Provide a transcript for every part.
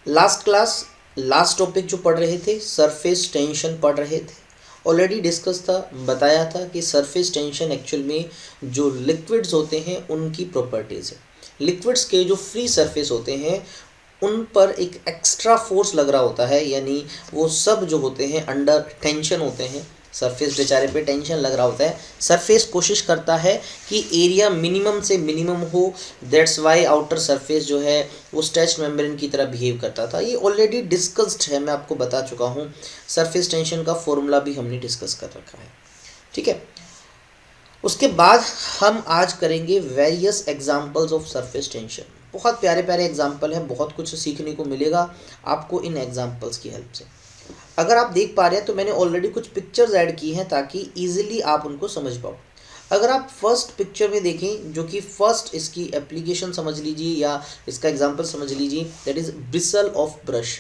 Last class last topic जो पढ़ रहे थे सरफेस टेंशन पढ़ रहे थे। ऑलरेडी डिस्कस था, बताया था कि सरफेस टेंशन एक्चुअल में जो लिक्विड्स होते हैं उनकी प्रॉपर्टीज़ है। लिक्विड्स के जो फ्री सरफेस होते हैं उन पर एक एक्स्ट्रा फोर्स लग रहा होता है, यानी वो सब जो होते हैं अंडर टेंशन होते हैं। सरफेस बेचारे पे टेंशन लग रहा होता है। सरफेस कोशिश करता है कि एरिया मिनिमम से मिनिमम हो, दैट्स वाई आउटर सरफेस जो है वो स्ट्रेच्ड मेम्ब्रेन की तरह बिहेव करता था। ये ऑलरेडी डिस्कस्ड है, मैं आपको बता चुका हूँ। सरफेस टेंशन का फॉर्मूला भी हमने डिस्कस कर रखा है, ठीक है। उसके बाद हम आज करेंगे various examples of surface tension. बहुत प्यारे प्यारे एग्जाम्पल हैं, बहुत कुछ सीखने को मिलेगा आपको इन एग्जाम्पल्स की हेल्प से। अगर आप देख पा रहे हैं तो मैंने ऑलरेडी कुछ पिक्चर्स ऐड की हैं ताकि इजीली आप उनको समझ पाओ। अगर आप फर्स्ट पिक्चर में देखें, जो कि फर्स्ट इसकी एप्लीकेशन समझ लीजिए या इसका एग्जांपल समझ लीजिए, that is bristle of brush.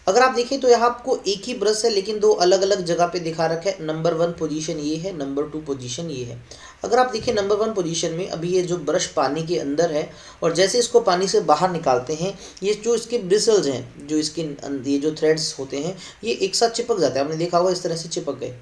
अगर आप देखें तो यहाँ आपको एक ही ब्रश है लेकिन दो अलग अलग जगह पे दिखा रखा है। नंबर 1 पोजीशन ये है, नंबर 2 पोजीशन ये है। अगर आप देखें नंबर 1 पोजीशन में अभी ये जो ब्रश पानी के अंदर है और जैसे इसको पानी से बाहर निकालते हैं, ये जो इसके ब्रिसल्स हैं, जो इसके ये जो थ्रेड्स होते हैं, ये एक साथ चिपक जाते हैं। आपने देखा होगा इस तरह से चिपक गए।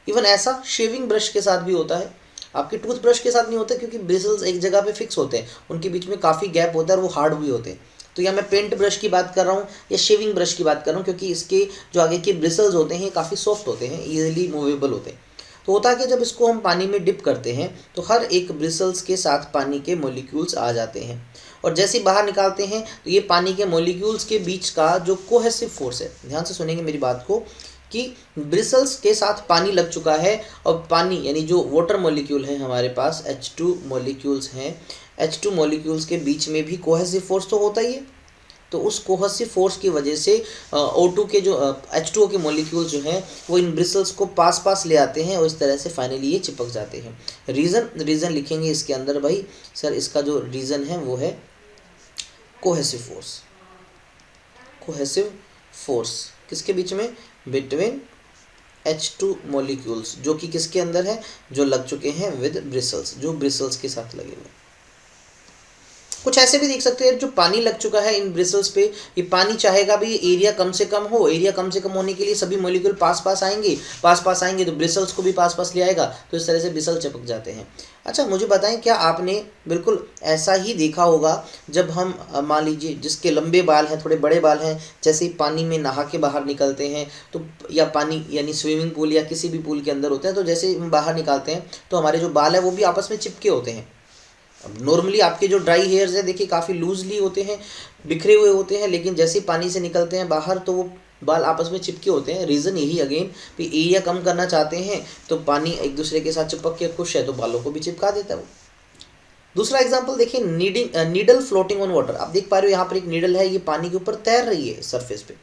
इवन ऐसा शेविंग ब्रश के साथ भी होता है, आपके टूथ ब्रश के साथ नहीं होता क्योंकि ब्रिसल्स एक जगह पे फिक्स होते हैं, उनके बीच में काफ़ी गैप होता है और वो हार्ड भी होते हैं। तो या मैं पेंट ब्रश की बात कर रहा हूँ या शेविंग ब्रश की बात कर रहा हूँ, क्योंकि इसके जो आगे के ब्रिसल्स होते हैं काफ़ी सॉफ्ट होते हैं, ईजिली मूवेबल होते हैं। तो होता है कि जब इसको हम पानी में डिप करते हैं तो हर एक ब्रिसल्स के साथ पानी के मॉलिक्यूल्स आ जाते हैं और जैसे बाहर निकालते हैं तो ये पानी के मॉलिक्यूल्स के बीच का जो कोहेसिव फोर्स है, ध्यान से सुनेंगे मेरी बात को, कि ब्रिसल्स के साथ पानी लग चुका है और पानी यानी जो वाटर मॉलिक्यूल है हमारे पास H2 मॉलिक्यूल्स हैं, H2 मॉलिक्यूल्स के बीच में भी कोहेसिव फोर्स तो होता ही है। तो उस कोहेसिव फोर्स की वजह से O2 के जो H2O के मॉलिक्यूल्स जो हैं वो इन ब्रिसल्स को पास पास ले आते हैं और इस तरह से फाइनली ये चिपक जाते हैं। रीज़न लिखेंगे इसके अंदर भाई सर, इसका जो रीज़न है वो है कोहेसिव फोर्स। कोहेसिव फोर्स किसके बीच में? बिटवीन H2 मॉलिक्यूल्स, जो कि किसके अंदर है? जो लग चुके हैं विद ब्रिसल्स, जो ब्रिसल्स के साथ लगे हुए। कुछ ऐसे भी देख सकते हैं, जो पानी लग चुका है इन ब्रिसल्स पे, ये पानी चाहेगा भी एरिया कम से कम हो। एरिया कम से कम होने के लिए सभी मॉलिक्यूल पास पास आएंगे तो ब्रिसल्स को भी पास पास ले आएगा, तो इस तरह से ब्रिसल चिपक जाते हैं। अच्छा मुझे बताएं, क्या आपने बिल्कुल ऐसा ही देखा होगा जब हम मान लीजिए जिसके लंबे बाल हैं, थोड़े बड़े बाल हैं, जैसे ही पानी में नहा के बाहर निकलते हैं तो, या पानी यानी स्विमिंग पूल या किसी भी पूल के अंदर होते हैं, तो जैसे हम बाहर निकालते हैं तो हमारे जो बाल है वो भी आपस में चिपके होते हैं। अब नॉर्मली आपके जो ड्राई हेयर्स है देखिए काफ़ी लूजली होते हैं, बिखरे हुए होते हैं, लेकिन जैसे ही पानी से निकलते हैं बाहर तो वो बाल आपस में चिपके होते हैं। रीज़न यही अगेन कि एरिया कम करना चाहते हैं तो पानी एक दूसरे के साथ चिपक के खुश है तो बालों को भी चिपका देता है वो। दूसरा एग्जांपल देखिए, नीडल फ्लोटिंग ऑन वाटर। आप देख पा रहे हो यहाँ पर एक नीडल है, ये पानी के ऊपर तैर रही है सरफेस पे।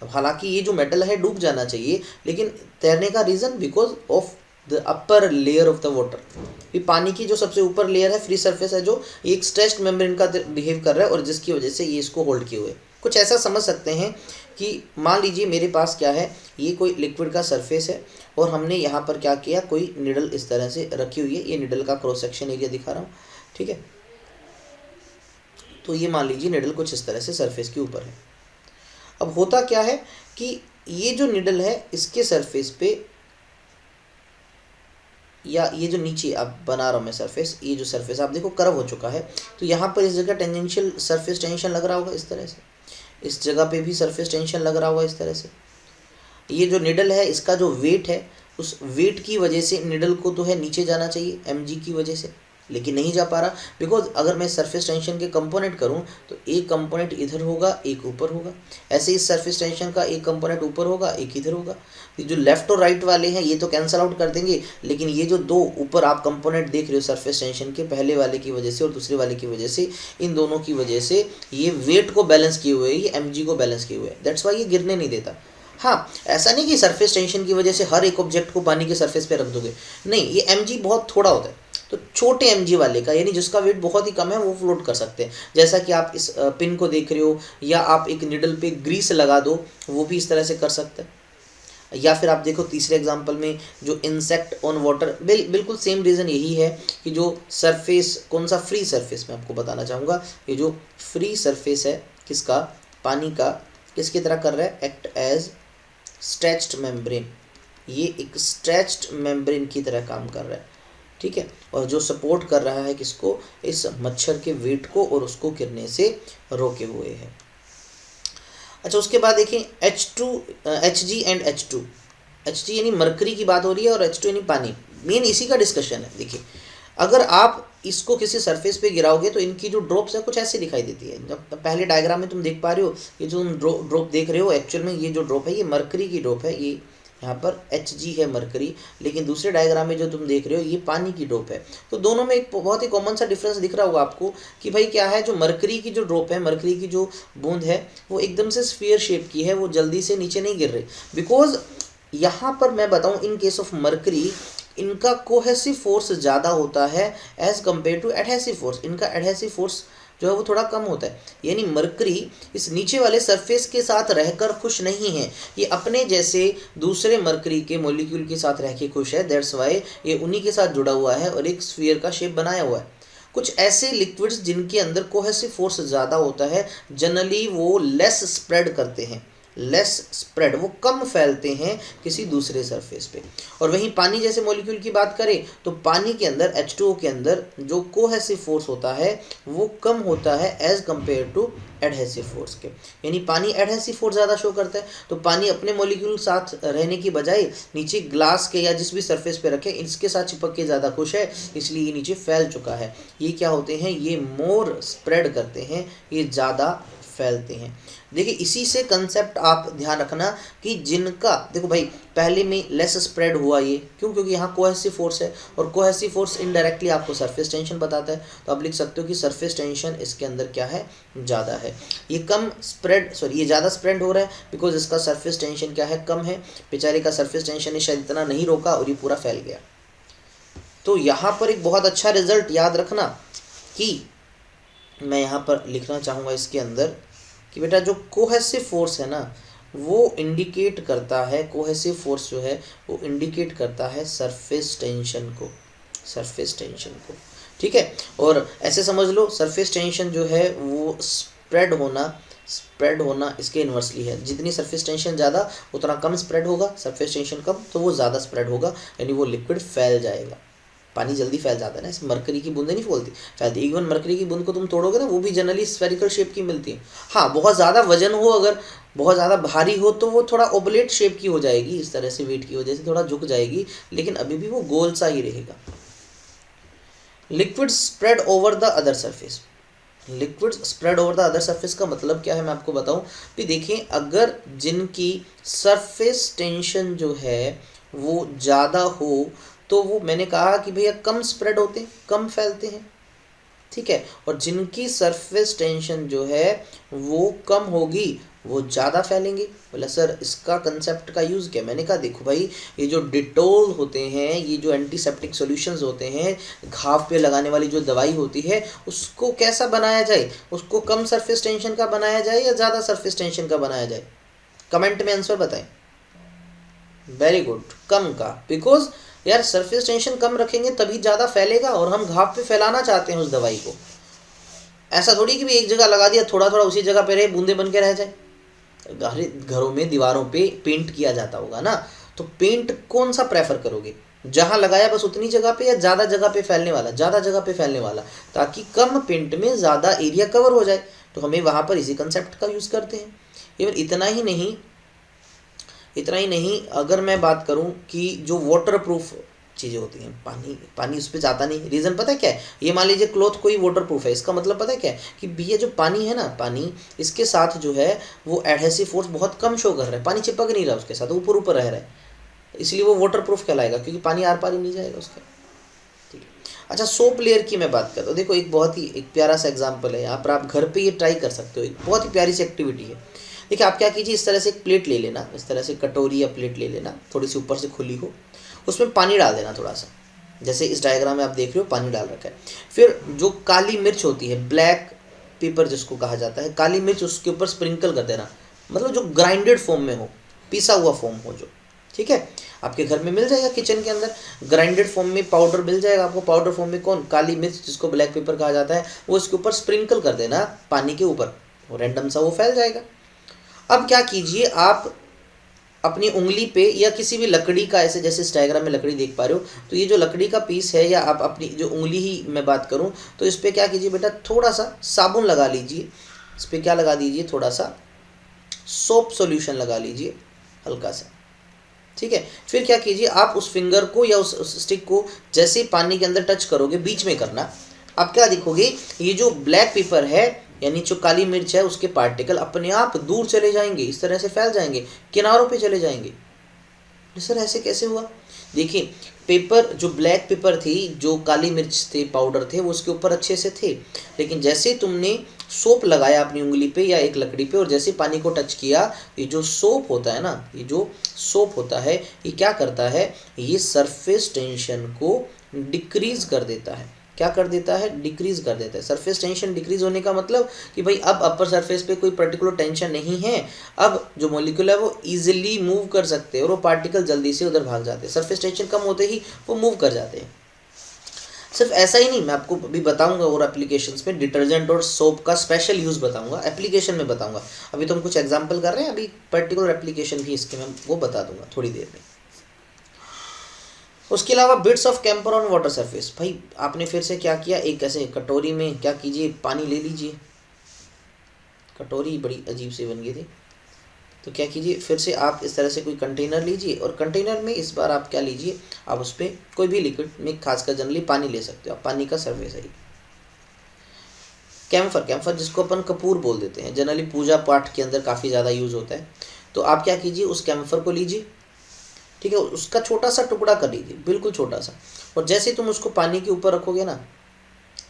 अब हालांकि ये जो मेटल है डूब जाना चाहिए, लेकिन तैरने का reason because of the upper layer of the water. ये पानी की जो सबसे ऊपर लेयर है, फ्री सरफेस है, जो एक स्ट्रेच्ड मेम्ब्रेन का बिहेव कर रहा है और जिसकी वजह से ये इसको होल्ड किए हुए। कुछ ऐसा समझ सकते हैं कि मान लीजिए मेरे पास क्या है, ये कोई लिक्विड का सरफेस है और हमने यहाँ पर क्या किया, कोई निडल इस तरह से रखी हुई है। ये निडल का क्रॉस सेक्शन एरिया दिखा रहा हूँ, ठीक है। तो ये मान लीजिए निडल कुछ इस तरह से सरफेस के ऊपर है। अब होता क्या है कि ये जो निडल है इसके सरफेस पे, या ये जो नीचे अब बना रहा हूँ मैं सरफेस, ये जो सरफेस आप देखो कर्व हो चुका है, तो यहाँ पर इस जगह टेंजेंशियल सरफेस टेंशन लग रहा होगा इस तरह से, इस जगह पे भी सरफेस टेंशन लग रहा होगा इस तरह से। ये जो निडल है इसका जो वेट है, उस वेट की वजह से निडल को तो है नीचे जाना चाहिए mg की वजह से, लेकिन नहीं जा पा रहा बिकॉज अगर मैं सरफेस टेंशन के कंपोनेंट करूं तो एक कंपोनेंट इधर होगा एक ऊपर होगा। ऐसे ही सरफेस टेंशन का एक कंपोनेंट ऊपर होगा एक इधर होगा। ये जो लेफ्ट और राइट वाले हैं ये तो कैंसल आउट कर देंगे, लेकिन ये जो दो ऊपर आप कंपोनेंट देख रहे हो सरफेस टेंशन के, पहले वाले की वजह से और दूसरे वाले की वजह से, इन दोनों की वजह से ये वेट को बैलेंस किए हुए, ये mg को बैलेंस किए हुए, दैट्स वाई ये गिरने नहीं देता। हाँ, ऐसा नहीं कि सरफेस टेंशन की वजह से हर एक ऑब्जेक्ट को पानी के सरफेस पे रख दोगे, नहीं, ये mg बहुत थोड़ा होता है। तो छोटे mg वाले का यानी जिसका वेट बहुत ही कम है वो फ्लोट कर सकते हैं, जैसा कि आप इस पिन को देख रहे हो, या आप एक निडल पे ग्रीस लगा दो वो भी इस तरह से कर सकते हैं। या फिर आप देखो तीसरे एग्जांपल में जो इंसेक्ट ऑन वाटर, बिल्कुल सेम रीज़न यही है कि जो सरफेस, कौन सा फ्री सरफेस मैं आपको बताना चाहूँगा, ये जो फ्री सरफेस है किसका, पानी का किसकी तरह कर रहा है, एक्ट एज स्ट्रेच्ड मेम्ब्रेन, ये एक स्ट्रेच्ड मेम्ब्रेन की तरह काम कर रहा है, ठीक है, और जो सपोर्ट कर रहा है किसको, इस मच्छर के वेट को और उसको गिरने से रोके हुए है। अच्छा, उसके बाद देखिए Hg एंड H2, Hg यानी मरकरी की बात हो रही है और H2 यानी पानी, मेन इसी का डिस्कशन है। देखिए अगर आप इसको किसी सरफेस पे गिराओगे तो इनकी जो ड्रॉप्स है कुछ ऐसे दिखाई देती है। जब पहले डायग्राम में तुम देख पा रहे हो, ये जो तुम ड्रॉप देख रहे हो एक्चुअल में ये जो ड्रॉप है ये मरकरी की ड्रॉप है, ये यहाँ पर Hg है मरकरी, लेकिन दूसरे डायग्राम में जो तुम देख रहे हो ये पानी की ड्रॉप है। तो दोनों में एक बहुत ही कॉमन सा डिफरेंस दिख रहा होगा आपको कि भाई क्या है, जो मरकरी की जो ड्रॉप है, मरकरी की जो बूंद है वो एकदम से स्फीयर शेप की है, वो जल्दी से नीचे नहीं गिर रही, बिकॉज यहाँ पर मैं बताऊँ इन केस ऑफ मरकरी इनका कोहेसिव फोर्स ज़्यादा होता है as compare to adhesive force, इनका एडहेसिव फोर्स जो है वो थोड़ा कम होता है। यानी मरकरी इस नीचे वाले सरफेस के साथ रहकर खुश नहीं है, ये अपने जैसे दूसरे मरकरी के मॉलिक्यूल के साथ रह के खुश है, दैट्स वाई ये उन्हीं के साथ जुड़ा हुआ है और एक स्फीयर का शेप बनाया हुआ है। कुछ ऐसे लिक्विड्स जिनके अंदर कोहेसिव फोर्स ज़्यादा होता है जनरली वो लेस स्प्रेड करते हैं, लेस स्प्रेड, वो कम फैलते हैं किसी दूसरे सरफेस पे। और वहीं पानी जैसे मॉलिक्यूल की बात करें तो पानी के अंदर H2O के अंदर जो कोहेसिव फोर्स होता है वो कम होता है as compare to adhesive force के, यानी पानी एडहेसिव फोर्स ज़्यादा शो करता है। तो पानी अपने मॉलिक्यूल साथ रहने की बजाय नीचे ग्लास के या जिस भी सरफेस पे रखे इसके साथ चिपक के ज़्यादा खुश है, इसलिए ये नीचे फैल चुका है। ये क्या होते हैं, ये मोर स्प्रेड करते हैं, ये ज़्यादा फैलते हैं। देखिए इसी से कंसेप्ट आप ध्यान रखना कि जिनका, देखो भाई पहले में लेस स्प्रेड हुआ ये क्यों, क्योंकि यहाँ कोहेसिव फोर्स है और कोहेसिव फोर्स इनडायरेक्टली आपको सरफेस टेंशन बताता है, तो आप लिख सकते हो कि सरफेस टेंशन इसके अंदर क्या है, ज़्यादा है। ये कम स्प्रेड, सॉरी ये ज़्यादा स्प्रेड हो रहा है बिकॉज इसका सरफेस टेंशन क्या है, कम है, बेचारे का सरफेस टेंशन ने शायद इतना नहीं रोका और ये पूरा फैल गया। तो यहाँ पर एक बहुत अच्छा रिजल्ट याद रखना कि मैं यहाँ पर लिखना चाहूँगा इसके अंदर कि बेटा जो कोहेसिव फोर्स है ना वो इंडिकेट करता है, कोहेसिव फोर्स जो है वो इंडिकेट करता है सरफेस टेंशन को, सरफेस टेंशन को, ठीक है। और ऐसे समझ लो सरफेस टेंशन जो है वो स्प्रेड होना इसके इन्वर्सली है, जितनी सरफेस टेंशन ज़्यादा उतना कम स्प्रेड होगा, सरफेस टेंशन कम तो वो ज़्यादा स्प्रेड होगा, यानी वो लिक्विड फैल जाएगा। पानी जल्दी फैल जाता है ना, इस मरकरी की बूंदें नहीं फैलती, इवन मरकरी की बूंद को तुम तोड़ोगे ना वो भी जनरली स्फेरिकल शेप की मिलती है। हाँ बहुत ज़्यादा वजन हो, अगर बहुत ज़्यादा भारी हो तो वो थोड़ा ओबलेट शेप की हो जाएगी, इस तरह से वेट की वजह से थोड़ा झुक जाएगी, लेकिन अभी भी वो गोल सा ही रहेगा। Liquid spread over the other surface, liquid spread over the other surface का मतलब क्या है मैं आपको बताऊं कि देखिए अगर जिनकी सरफेस टेंशन जो है वो ज़्यादा हो तो वो मैंने कहा कि भैया कम स्प्रेड होते हैं, कम फैलते हैं, ठीक है, और जिनकी सरफेस टेंशन जो है वो कम होगी वो ज़्यादा फैलेंगे। बोला सर इसका कंसेप्ट का यूज़ क्या, मैंने कहा देखो भाई ये जो डिटोल होते हैं, ये जो एंटीसेप्टिक सॉल्यूशंस होते हैं, घाव पे लगाने वाली जो दवाई होती है उसको कैसा बनाया जाए, उसको कम सरफेस टेंशन का बनाया जाए या ज़्यादा सरफेस टेंशन का बनाया जाए, कमेंट में आंसर बताएं। वेरी गुड, कम का, बिकॉज यार सरफेस टेंशन कम रखेंगे तभी ज़्यादा फैलेगा और हम घाव पे फैलाना चाहते हैं उस दवाई को। ऐसा थोड़ी कि भी एक जगह लगा दिया थोड़ा थोड़ा उसी जगह पे रहे, बूंदे बन के रह जाए। घरों में दीवारों पे पेंट किया जाता होगा ना, तो पेंट कौन सा प्रेफर करोगे, जहाँ लगाया बस उतनी जगह पे या ज़्यादा जगह पे फैलने वाला, ज़्यादा जगह पे फैलने वाला, ताकि कम पेंट में ज़्यादा एरिया कवर हो जाए। तो हमें वहाँ पर इसी कंसेप्ट का यूज़ करते हैं। इवन इतना ही नहीं अगर मैं बात करूं कि जो वाटर प्रूफ चीज़ें होती हैं, पानी उस पर जाता नहीं, रीज़न पता है क्या है, ये मान लीजिए क्लॉथ कोई वाटर प्रूफ है, इसका मतलब पता है क्या है कि भैया जो पानी है ना, पानी इसके साथ जो है वो एडहेसिव फोर्स बहुत कम शो कर रहा है, पानी चिपक नहीं रहा उसके साथ, ऊपर ऊपर रह रहा है, इसलिए वो वाटर प्रूफ कहलाएगा क्योंकि पानी आर पार ही नहीं जाएगा उसका, ठीक है। अच्छा सोप लेयर की मैं बात करता हूँ, देखो एक बहुत ही एक प्यारा सा एग्जाम्पल है, यहाँ पर आप घर पर ये ट्राई कर सकते हो, एक बहुत ही प्यारी सी एक्टिविटी है। देखिए आप क्या कीजिए, इस तरह से एक प्लेट ले लेना, इस तरह से कटोरी या प्लेट ले लेना, थोड़ी सी ऊपर से खुली हो, उसमें पानी डाल देना थोड़ा सा, जैसे इस डायग्राम में आप देख रहे हो पानी डाल रखा है। फिर जो काली मिर्च होती है, ब्लैक पेपर जिसको कहा जाता है, काली मिर्च उसके ऊपर स्प्रिंकल कर देना, मतलब जो ग्राइंडेड फॉर्म में हो, पिसा हुआ फॉर्म हो जो, ठीक है, आपके घर में मिल जाएगा किचन के अंदर ग्राइंडेड फॉर्म में पाउडर मिल जाएगा आपको, पाउडर फॉर्म में कौन, काली मिर्च जिसको ब्लैक पेपर कहा जाता है, वो इसके ऊपर स्प्रिंकल कर देना पानी के ऊपर, रैंडम सा वो फैल जाएगा। अब क्या कीजिए, आप अपनी उंगली पे या किसी भी लकड़ी का, ऐसे जैसे इस डायग्राम में लकड़ी देख पा रहे हो, तो ये जो लकड़ी का पीस है, या आप अपनी जो उंगली ही मैं बात करूं, तो इस पे क्या कीजिए बेटा, थोड़ा सा साबुन लगा लीजिए। इस पे क्या लगा दीजिए, थोड़ा सा सोप सॉल्यूशन लगा लीजिए, हल्का सा। ठीक है, फिर क्या कीजिए, आप उस फिंगर को या उस स्टिक को जैसे ही पानी के अंदर टच करोगे, बीच में करना, आप क्या देखोगे, ये जो ब्लैक पेपर है यानी जो काली मिर्च है, उसके पार्टिकल अपने आप दूर चले जाएंगे, इस तरह से फैल जाएंगे, किनारों पे चले जाएंगे। सर ऐसे कैसे हुआ? देखिए, पेपर जो ब्लैक पेपर थी, जो काली मिर्च थे, पाउडर थे, वो उसके ऊपर अच्छे से थे, लेकिन जैसे तुमने सोप लगाया अपनी उंगली पे या एक लकड़ी पे और जैसे पानी को टच किया, ये जो सोप होता है ना, ये जो सोप होता है, ये क्या करता है, ये सरफेस टेंशन को डिक्रीज कर देता है। क्या कर देता है? डिक्रीज कर देता है। सरफेस टेंशन डिक्रीज होने का मतलब कि भाई अब अपर सरफेस पे कोई पर्टिकुलर टेंशन नहीं है, अब जो मॉलिक्यूल है वो इजीली मूव कर सकते हैं और वो पार्टिकल जल्दी से उधर भाग जाते हैं। सरफेस टेंशन कम होते ही वो मूव कर जाते हैं। सिर्फ ऐसा ही नहीं, मैं आपको अभी बताऊंगा और एप्लीकेशंस में डिटर्जेंट और सोप का स्पेशल यूज़ बताऊंगा, एप्लीकेशन में बताऊंगा। अभी तो हम कुछ एग्जांपल कर रहे हैं, अभी पर्टिकुलर एप्लीकेशन भी इसके मैं वो बता दूंगा थोड़ी देर में। उसके अलावा bits of camper on water surface. भाई आपने फिर से क्या किया, एक ऐसे कटोरी में क्या कीजिए, पानी ले लीजिए। कटोरी बड़ी अजीब सी बन गई थी, तो क्या कीजिए, फिर से आप इस तरह से कोई कंटेनर लीजिए और कंटेनर में इस बार आप क्या लीजिए, आप उस पर कोई भी लिक्विड में, खासकर जनरली पानी ले सकते हो आप, पानी का सरफेस है। कैम्फर, कैम्फर जिसको अपन कपूर बोल देते हैं, जनरली पूजा पाठ के अंदर काफ़ी ज़्यादा यूज़ होता है। तो आप क्या कीजिए, उस कैम्फर को लीजिए, ठीक है, उसका छोटा सा टुकड़ा कर लीजिए, बिल्कुल छोटा सा, और जैसे तुम उसको पानी के ऊपर रखोगे ना,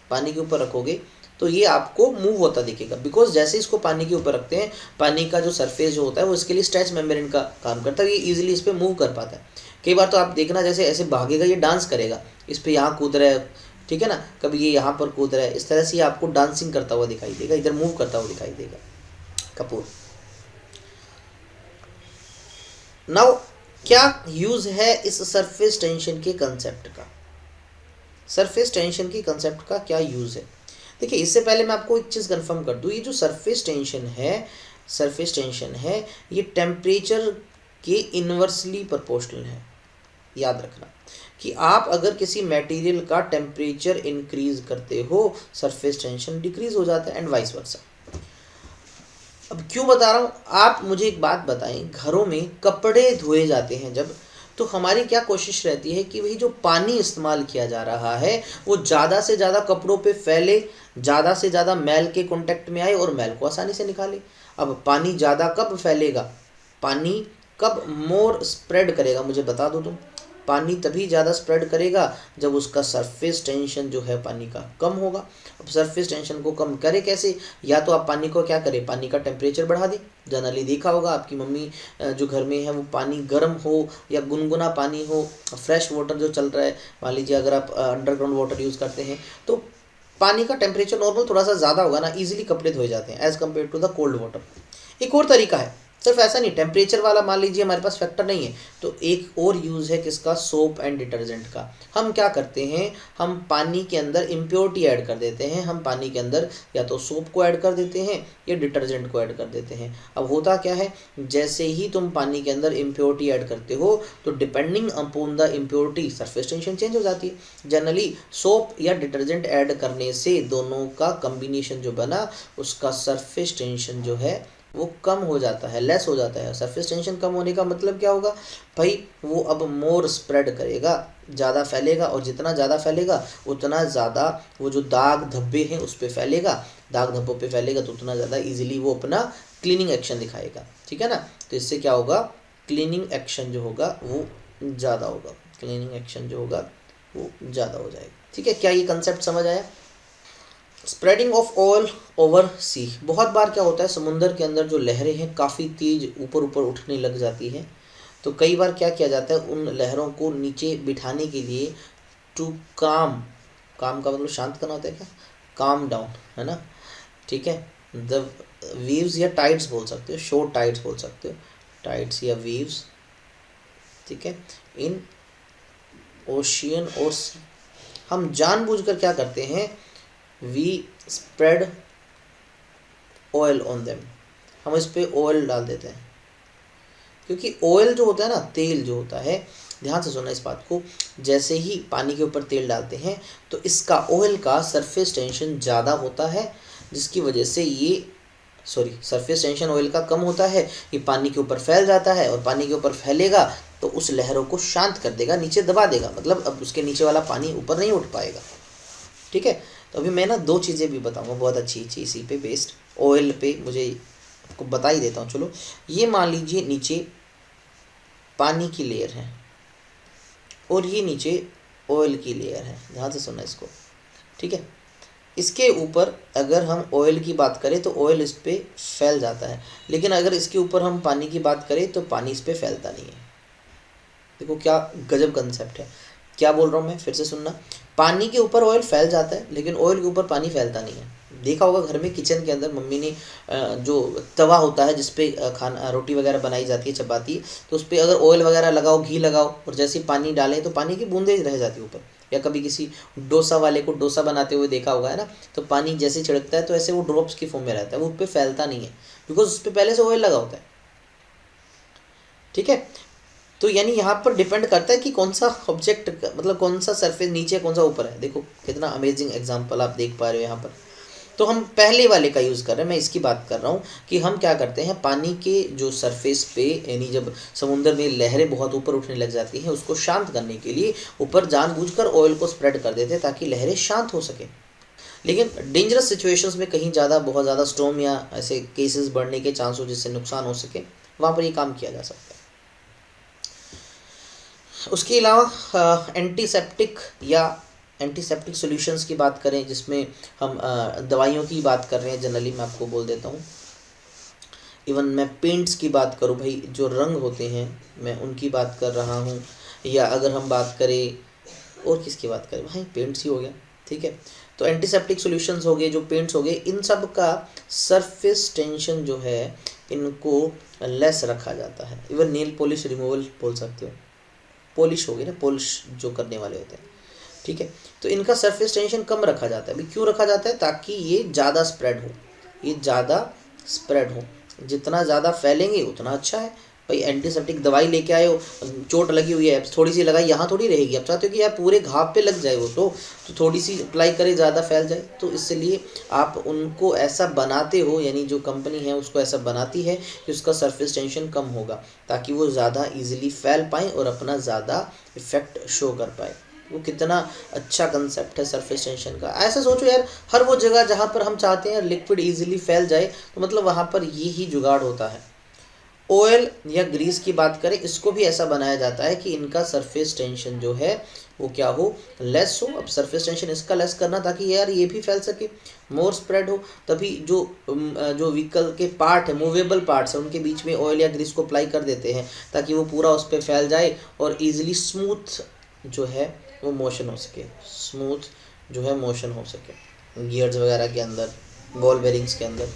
पानी के ऊपर रखोगे तो ये आपको मूव होता दिखेगा, बिकॉज जैसे इसको पानी के ऊपर रखते हैं, पानी का जो सरफेस जो होता है वो इसके लिए स्ट्रेच मेम्ब्रेन का काम करता है, ये इजीली इस पर मूव कर पाता है। कई बार तो आप देखना, जैसे ऐसे भागेगा, ये डांस करेगा, इस पर यहाँ कूद रहा है, ठीक है ना, कभी ये यहाँ पर कूद रहा है, इस तरह से ये आपको डांसिंग करता हुआ दिखाई देगा, इधर मूव करता हुआ दिखाई देगा कपूर। नाउ क्या यूज़ है इस सरफेस टेंशन के कंसेप्ट का? सरफेस टेंशन की कंसेप्ट का क्या यूज़ है? देखिए, इससे पहले मैं आपको एक चीज़ कंफर्म कर दूँ, ये जो सरफेस टेंशन है, सरफेस टेंशन है, ये टेम्परेचर के इन्वर्सली प्रोपोर्शनल है। याद रखना कि आप अगर किसी मटेरियल का टेम्परेचर इंक्रीज करते हो, सरफेस टेंशन डिक्रीज हो जाता है, एंड वाइस वर्सा। अब क्यों बता रहा हूँ, आप मुझे एक बात बताएं, घरों में कपड़े धोए जाते हैं जब, तो हमारी क्या कोशिश रहती है कि वही जो पानी इस्तेमाल किया जा रहा है वो ज़्यादा से ज़्यादा कपड़ों पे फैले, ज़्यादा से ज़्यादा मैल के कांटेक्ट में आए और मैल को आसानी से निकाले। अब पानी ज़्यादा कब फैलेगा, पानी कब मोर स्प्रेड करेगा, मुझे बता दो तुम। पानी तभी ज़्यादा स्प्रेड करेगा जब उसका सरफेस टेंशन जो है पानी का कम होगा। अब सरफेस टेंशन को कम करे कैसे? या तो आप पानी को क्या करें, पानी का टेम्परेचर बढ़ा दें। जनरली देखा होगा आपकी मम्मी जो घर में है वो पानी गर्म हो या गुनगुना पानी हो, फ्रेश वाटर जो चल रहा है, मान लीजिए अगर आप अंडरग्राउंड वाटर यूज़ करते हैं तो पानी का टेम्परेचर नॉर्मल थोड़ा सा ज़्यादा होगा ना, ईजिली कपड़े धोए जाते हैं as compare to the cold water. एक और तरीका है, सिर्फ ऐसा नहीं, टेम्परेचर वाला मान लीजिए हमारे पास फैक्टर नहीं है, तो एक और यूज़ है किसका, सोप एंड डिटर्जेंट का। हम क्या करते हैं, हम पानी के अंदर इम्प्योरिटी ऐड कर देते हैं, हम पानी के अंदर या तो सोप को ऐड कर देते हैं या डिटर्जेंट को ऐड कर देते हैं। अब होता क्या है, जैसे ही तुम पानी के अंदर इम्प्योरिटी ऐड करते हो तो depending upon the impurity surface tension change हो जाती है। जनरली सोप या डिटर्जेंट ऐड करने से दोनों का कम्बिनेशन जो बना, उसका सरफेस टेंशन जो है वो कम हो जाता है, लेस हो जाता है। सरफेस टेंशन कम होने का मतलब क्या होगा भाई, वो अब मोर स्प्रेड करेगा, ज़्यादा फैलेगा, और जितना ज़्यादा फैलेगा उतना ज़्यादा वो जो दाग धब्बे हैं उस पर फैलेगा, दाग धब्बों पे फैलेगा तो उतना ज़्यादा इजीली वो अपना क्लीनिंग एक्शन दिखाएगा, ठीक है ना। तो इससे क्या होगा, क्लीनिंग एक्शन जो होगा वो ज़्यादा होगा, क्लीनिंग एक्शन जो होगा वो ज़्यादा हो जाएगा, ठीक है। क्या ये कंसेप्ट समझ आया? स्प्रेडिंग ऑफ ऑयल ओवर सी। बहुत बार क्या होता है, समुंदर के अंदर जो लहरें हैं काफ़ी तेज ऊपर ऊपर उठने लग जाती हैं, तो कई बार क्या किया जाता है, उन लहरों को नीचे बिठाने के लिए टू काम, काम का मतलब शांत करना होता है क्या, काम डाउन, है ना, ठीक है। द वेव्स या टाइड्स बोल सकते हो, शोर टाइड्स बोल सकते हो, टाइड्स या वेव्स, ठीक है, इन ओशियन और सी। हम जानबूझकर क्या करते हैं, we spread oil on them, हम इस पर ऑयल डाल देते हैं, क्योंकि ऑयल जो होता है ना, तेल जो होता है, ध्यान से सुनना इस बात को, जैसे ही पानी के ऊपर तेल डालते हैं तो इसका ऑयल का सरफेस टेंशन ज़्यादा होता है, जिसकी वजह से ये सरफेस टेंशन ऑयल का कम होता है, ये पानी के ऊपर फैल जाता है, और पानी के ऊपर फैलेगा तो उस लहरों को शांत कर देगा, नीचे दबा देगा, मतलब अब उसके नीचे वाला पानी ऊपर नहीं उठ पाएगा। ठीक है, तो अभी मैं ना दो चीज़ें भी बताऊंगा बहुत अच्छी अच्छी इसी पे बेस्ड, ऑयल पे मुझे आपको बता ही देता हूँ। चलो, ये मान लीजिए नीचे पानी की लेयर है और ये नीचे ऑयल की लेयर है, ध्यान से सुनना इसको। ठीक है, इसके ऊपर अगर हम ऑयल की बात करें तो ऑयल इस पर फैल जाता है, लेकिन अगर इसके ऊपर हम पानी की बात करें तो पानी इस पर फैलता नहीं है। देखो क्या गजब कंसेप्ट है, क्या बोल रहा हूँ मैं, फिर से सुनना। पानी के ऊपर ऑयल फैल जाता है, लेकिन ऑयल के ऊपर पानी फैलता नहीं है। देखा होगा घर में किचन के अंदर मम्मी ने जो तवा होता है जिसपे खाना रोटी वगैरह बनाई जाती है, चपाती, तो उस पर अगर ऑयल वगैरह लगाओ, घी लगाओ, और जैसे ही पानी डालें तो पानी की बूंदें रह जाती है ऊपर। या कभी किसी डोसा वाले को डोसा बनाते हुए देखा होगा, है ना, तो पानी जैसे छिड़कता है तो ऐसे वो ड्रॉप्स की फॉर्म में रहता है, वो उस पर फैलता नहीं है, बिकॉज उस पर पहले से ऑयल लगा होता है। ठीक है, तो यानी यहाँ पर डिपेंड करता है कि कौन सा ऑब्जेक्ट, मतलब कौन सा सरफेस नीचे कौन सा ऊपर है। देखो कितना अमेजिंग एग्जांपल आप देख पा रहे हो यहाँ पर। तो हम पहले वाले का यूज़ कर रहे हैं, मैं इसकी बात कर रहा हूँ कि हम क्या करते हैं, पानी के जो सरफेस पे, यानी जब समुद्र में लहरें बहुत ऊपर उठने लग जाती हैं, उसको शांत करने के लिए ऊपर जानबूझकर ऑयल को स्प्रेड कर देते हैं ताकि लहरें शांत हो सके। लेकिन डेंजरस सिचुएशंस में, कहीं ज़्यादा बहुत ज़्यादा स्टॉर्म या ऐसे केसेस बढ़ने के चांस हो जिससे नुकसान हो सके, वहाँ पर ये काम किया जा सकता है। उसके अलावा एंटीसेप्टिक सॉल्यूशंस की बात करें, जिसमें हम दवाइयों की बात कर रहे हैं, जनरली मैं आपको बोल देता हूँ। इवन मैं पेंट्स की बात करूँ, भाई जो रंग होते हैं मैं उनकी बात कर रहा हूँ, या अगर हम बात करें और किसकी बात करें, भाई पेंट्स ही हो गया। ठीक है, तो एंटीसेप्टिक सॉल्यूशंस हो गए, जो पेंट्स हो गए, इन सब का सरफेस टेंशन जो है इनको लेस रखा जाता है। इवन नेल पॉलिश रिमूवल बोल सकते हो, पॉलिश होगी ना, पॉलिश जो करने वाले होते हैं। ठीक है, तो इनका सरफेस टेंशन कम रखा जाता है। अभी क्यों रखा जाता है, ताकि ये ज़्यादा स्प्रेड हो, ये ज़्यादा स्प्रेड हो, जितना ज़्यादा फैलेंगे उतना अच्छा है। भाई एंटीसेप्टिक दवाई लेके आए हो, चोट लगी हुई है, थोड़ी सी लगाई, यहाँ थोड़ी रहेगी, आप चाहते हो कि यार पूरे घाव पे लग जाए वो, तो थोड़ी सी अप्लाई करे, ज़्यादा फैल जाए। तो इसलिए आप उनको ऐसा बनाते हो, यानी जो कंपनी है उसको ऐसा बनाती है कि उसका सरफेस टेंशन कम होगा, ताकि वो ज़्यादा ईजिली फैल पाएँ और अपना ज़्यादा इफ़ेक्ट शो कर पाए। वो कितना अच्छा कंसेप्ट है सरफेस टेंशन का। ऐसा सोचो यार, हर वो जगह जहाँ पर हम चाहते हैं लिक्विड इजीली फैल जाए, तो मतलब वहाँ पर ये ही जुगाड़ होता है। ऑयल या ग्रीस की बात करें, इसको भी ऐसा बनाया जाता है कि इनका सरफेस टेंशन जो है वो क्या हो, लेस हो। अब सरफेस टेंशन इसका लेस करना ताकि यार ये भी फैल सके, मोर स्प्रेड हो। तभी जो व्हीकल के पार्ट है, मूवेबल पार्ट्स है, उनके बीच में ऑयल या ग्रीस को अप्लाई कर देते हैं ताकि वो पूरा उस पर फैल जाए और ईजिली स्मूथ जो है वो मोशन हो सके, स्मूथ जो है मोशन हो सके गियर्स वगैरह के अंदर, बॉल बेरिंग्स के अंदर।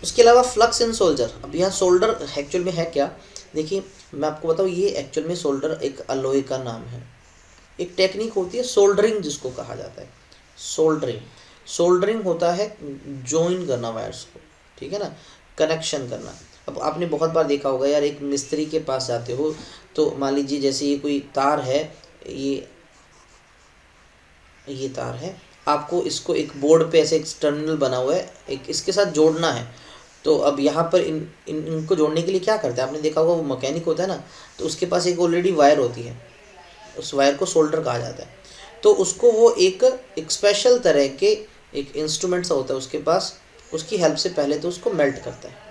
उसके अलावा फ्लक्स इन सोल्जर। अब यहाँ सोल्डर एक्चुअल में है क्या, देखिए मैं आपको बताऊँ, ये एक्चुअल में सोल्डर एक अलॉय का नाम है। एक टेक्निक होती है सोल्डरिंग जिसको कहा जाता है। सोल्डरिंग होता है जॉइन करना वायर्स को, ठीक है ना, कनेक्शन करना। अब आपने बहुत बार देखा होगा यार, एक मिस्त्री के पास जाते हो तो मान लीजिए जैसे ये कोई तार है, ये तार है, आपको इसको एक बोर्ड पे ऐसे एक टर्मिनल बना हुआ है, एक इसके साथ जोड़ना है। तो अब यहाँ पर इनको जोड़ने के लिए क्या करते हैं, आपने देखा होगा वो मैकेनिक होता है ना, तो उसके पास एक ऑलरेडी वायर होती है, उस वायर को सोल्डर कहा जाता है। तो उसको वो एक स्पेशल तरह के एक इंस्ट्रूमेंट सा होता है उसके पास, उसकी हेल्प से पहले तो उसको मेल्ट करता है,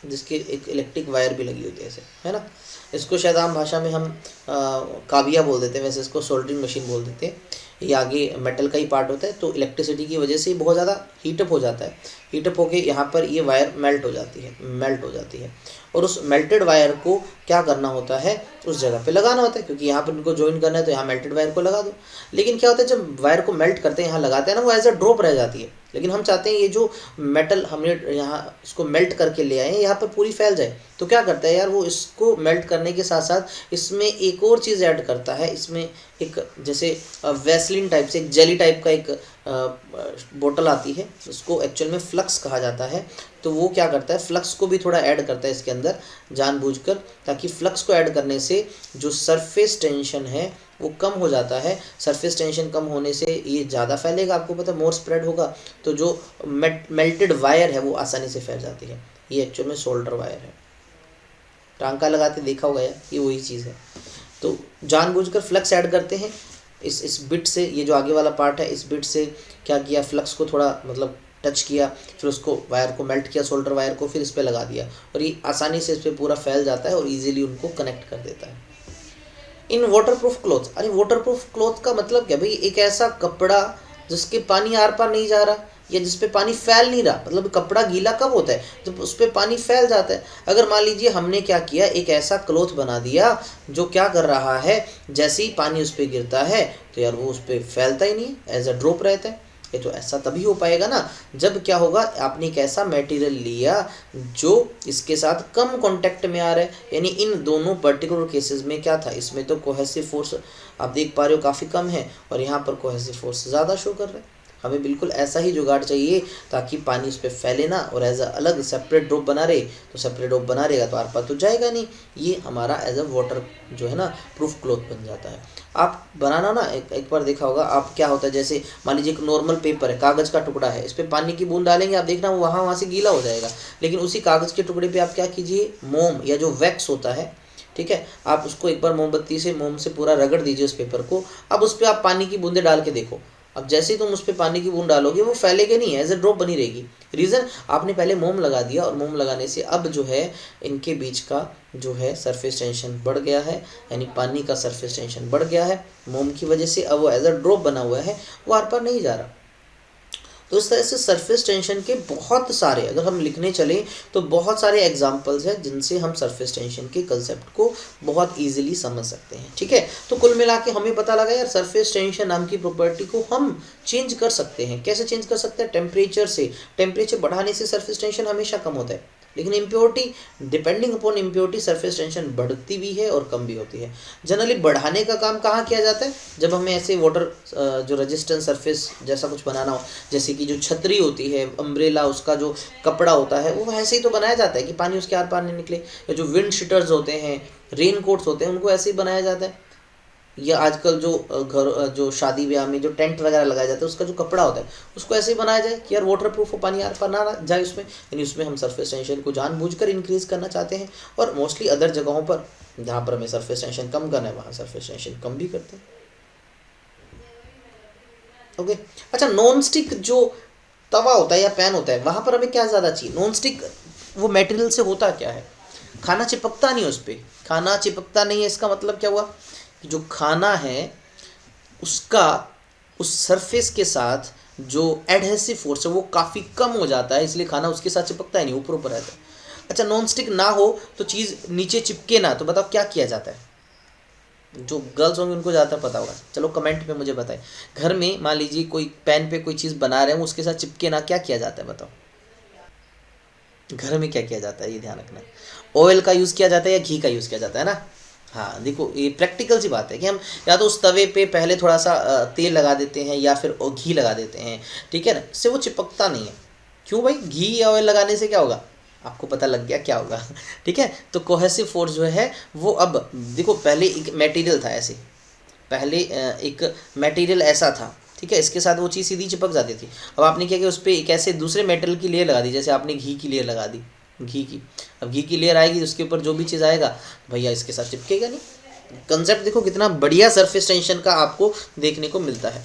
जिसकी एक इलेक्ट्रिक वायर भी लगी होती है ऐसे, है ना। इसको शायद आम भाषा में हम काबिया बोल देते हैं, वैसे इसको सोल्डरिंग मशीन बोल देते हैं। ये आगे मेटल का ही पार्ट होता है, तो इलेक्ट्रिसिटी की वजह से बहुत ज़्यादा हीटअप हो जाता है। हीटअप होके यहाँ पर ये वायर मेल्ट हो जाती है और उस मेल्टेड वायर को क्या करना होता है, उस जगह पे लगाना होता है, क्योंकि यहाँ पर इनको ज्वाइन करना है तो यहाँ मेल्टेड वायर को लगा दो। लेकिन क्या होता है, जब वायर को मेल्ट करते हैं, यहाँ लगाते हैं ना, वो एज अ ड्रॉप रह जाती है। लेकिन हम चाहते हैं ये जो मेटल हमने यहाँ इसको मेल्ट करके ले आए हैं, यहाँ पर पूरी फैल जाए। तो क्या करता है यार, वो इसको मेल्ट करने के साथ साथ इसमें एक और चीज़ ऐड करता है, इसमें एक जैसे वैसलिन टाइप से एक जेली टाइप का एक बोतल आती है, उसको एक्चुअल में फ्लक्स कहा जाता है। तो वो क्या करता है, फ्लक्स को भी थोड़ा ऐड करता है इसके अंदर जानबूझकर, ताकि फ्लक्स को ऐड करने से जो सरफेस टेंशन है वो कम हो जाता है। सरफेस टेंशन कम होने से ये ज़्यादा फैलेगा, आपको पता है, मोर स्प्रेड होगा, तो जो मेल्टेड वायर है वो आसानी से फैल जाती है। ये एक्चुअल में सोल्डर वायर है, टांका लगाते देखा होगा यार, ये वही चीज़ है। तो जानबूझकर फ्लक्स ऐड करते हैं इस बिट से, ये जो आगे वाला पार्ट है इस बिट से क्या किया, फ्लक्स को थोड़ा मतलब टच किया, फिर उसको वायर को मेल्ट किया, सोल्डर वायर को, फिर इस पर लगा दिया, और ये आसानी से इस पर पूरा फैल जाता है और इजीली उनको कनेक्ट कर देता है। इन वाटरप्रूफ क्लॉथ, अरे वाटरप्रूफ क्लॉथ का मतलब क्या भाई, एक ऐसा कपड़ा जिसके पानी आर पार नहीं जा रहा या जिस पे पानी फैल नहीं रहा। मतलब कपड़ा गीला कब होता है, जब उस पर पानी फैल जाता है। अगर मान लीजिए हमने क्या किया, एक ऐसा क्लॉथ बना दिया जो क्या कर रहा है, जैसे ही पानी उस पर गिरता है तो यार वो उस पर फैलता ही नहीं, एज अ ड्रॉप रहता है। ये तो ऐसा तभी हो पाएगा ना जब क्या होगा, आपने एक ऐसा मटेरियल लिया जो इसके साथ कम कांटेक्ट में आ रहा है। यानी इन दोनों पर्टिकुलर केसेस में क्या था, इसमें तो कोहेसिव फोर्स आप देख पा रहे हो काफ़ी कम है, और यहाँ पर कोहेसिव फोर्स ज़्यादा शो कर रहा है। हमें बिल्कुल ऐसा ही जुगाड़ चाहिए ताकि पानी उस पर फैले ना, और एज अ अलग सेपरेट ड्रॉप बना रहे, तो सेपरेट ड्रॉप बना रहेगा तो आर पार तो जाएगा नहीं। ये हमारा एज अ वाटर जो है ना प्रूफ क्लॉथ बन जाता है। आप बनाना ना एक बार देखा होगा आप, क्या होता है, जैसे मान लीजिए एक नॉर्मल पेपर है, कागज़ का टुकड़ा है, इस पर पानी की बूंद डालेंगे, आप देखना वो वहाँ से गीला हो जाएगा। लेकिन उसी कागज़ के टुकड़े पे आप क्या कीजिए, मोम या जो वैक्स होता है, ठीक है, आप उसको एक बार मोमबत्ती से मोम से पूरा रगड़ दीजिए उस पेपर को। अब उस पर आप पानी की बूंदें डाल के देखो, अब जैसे ही तुम उस पर पानी की बूंद डालोगे वो फैलेगी नहीं, एज ए ड्रॉप बनी रहेगी। रीज़न, आपने पहले मोम लगा दिया, और मोम लगाने से अब जो है इनके बीच का जो है सरफेस टेंशन बढ़ गया है, यानी पानी का सरफेस टेंशन बढ़ गया है मोम की वजह से। अब वो एज अ ड्रॉप बना हुआ है, वो आर पार नहीं जा रहा। तो इस तरह से सरफेस टेंशन के बहुत सारे, अगर हम लिखने चलें तो बहुत सारे एग्जांपल्स हैं जिनसे हम सरफेस टेंशन के कंसेप्ट को बहुत इजीली समझ सकते हैं। ठीक है, तो कुल मिला के हमें पता लगा यार सरफेस टेंशन नाम की प्रॉपर्टी को हम चेंज कर सकते हैं। कैसे चेंज कर सकते हैं? टेम्परेचर से। टेम्परेचर बढ़ाने से सरफेस टेंशन हमेशा कम होता है, लेकिन impurity, depending upon impurity surface tension बढ़ती भी है और कम भी होती है। जनरली बढ़ाने का काम कहाँ किया जाता है? जब हमें ऐसे वाटर जो रेजिस्टेंस सरफेस जैसा कुछ बनाना हो, जैसे कि जो छतरी होती है, अम्ब्रेला, उसका जो कपड़ा होता है वो ऐसे ही तो बनाया जाता है कि पानी उसके आर पार नहीं निकले। या जो विंड शीटर्स होते हैं, रेन कोट्स होते हैं, उनको ऐसे ही बनाया जाता है। या आजकल जो घर, जो शादी ब्याह में जो टेंट वगैरह लगाया जाता है, उसका जो कपड़ा होता है उसको ऐसे ही बनाया जाए कि यार वाटर प्रूफ हो, पानी आर पार ना जाए उसमें। यानी उसमें हम सरफेस टेंशन को जानबूझकर इंक्रीज करना चाहते हैं, और मोस्टली अदर जगहों पर जहाँ पर हमें सरफेस टेंशन कम करना है वहाँ सरफेस टेंशन कम भी करते हैं। ओके, अच्छा, नॉन स्टिक जो तवा होता है या पैन होता है, वहाँ पर हमें क्या ज़्यादा चाहिए? नॉन स्टिक वो मटेरियल से होता क्या है, खाना चिपकता नहीं है उस पर। खाना चिपकता नहीं है, इसका मतलब क्या हुआ कि जो खाना है उसका उस सरफेस के साथ जो एडहेसिव फोर्स है वो काफ़ी कम हो जाता है, इसलिए खाना उसके साथ चिपकता है नहीं, ऊपर ऊपर रहता है। अच्छा, नॉन स्टिक ना हो तो चीज़ नीचे चिपके ना, तो बताओ क्या किया जाता है? जो गर्ल्स होंगे उनको ज़्यादा पता होगा, चलो कमेंट पे मुझे बताएं। घर में मान लीजिए कोई पैन पे कोई चीज़ बना रहे हैं, उसके साथ चिपके ना, क्या किया जाता है बताओ? घर में क्या किया जाता है ये ध्यान रखना। ऑयल का यूज़ किया जाता है या घी का यूज़ किया जाता है ना? हाँ, देखो ये प्रैक्टिकल सी बात है कि हम या तो उस तवे पे पहले थोड़ा सा तेल लगा देते हैं या फिर घी लगा देते हैं, ठीक है ना, इससे वो चिपकता नहीं है। क्यों भाई? घी या ऑयल लगाने से क्या होगा, आपको पता लग गया क्या होगा। ठीक है, तो कोहेसिव फोर्स जो है वो, अब देखो पहले एक मटेरियल था ऐसे, पहले एक मटेरियल ऐसा था, ठीक है, इसके साथ वो चीज़ सीधी चिपक जाती थी। अब आपने क्या किया, उस पर एक ऐसे दूसरे मेटल की लेयर लगा दी, जैसे आपने घी की लेयर लगा दी, घी की, अब घी की लेयर आएगी उसके ऊपर जो भी चीज़ आएगा भैया इसके साथ चिपकेगा नहीं। कंसेप्ट देखो कितना बढ़िया सरफेस टेंशन का आपको देखने को मिलता है।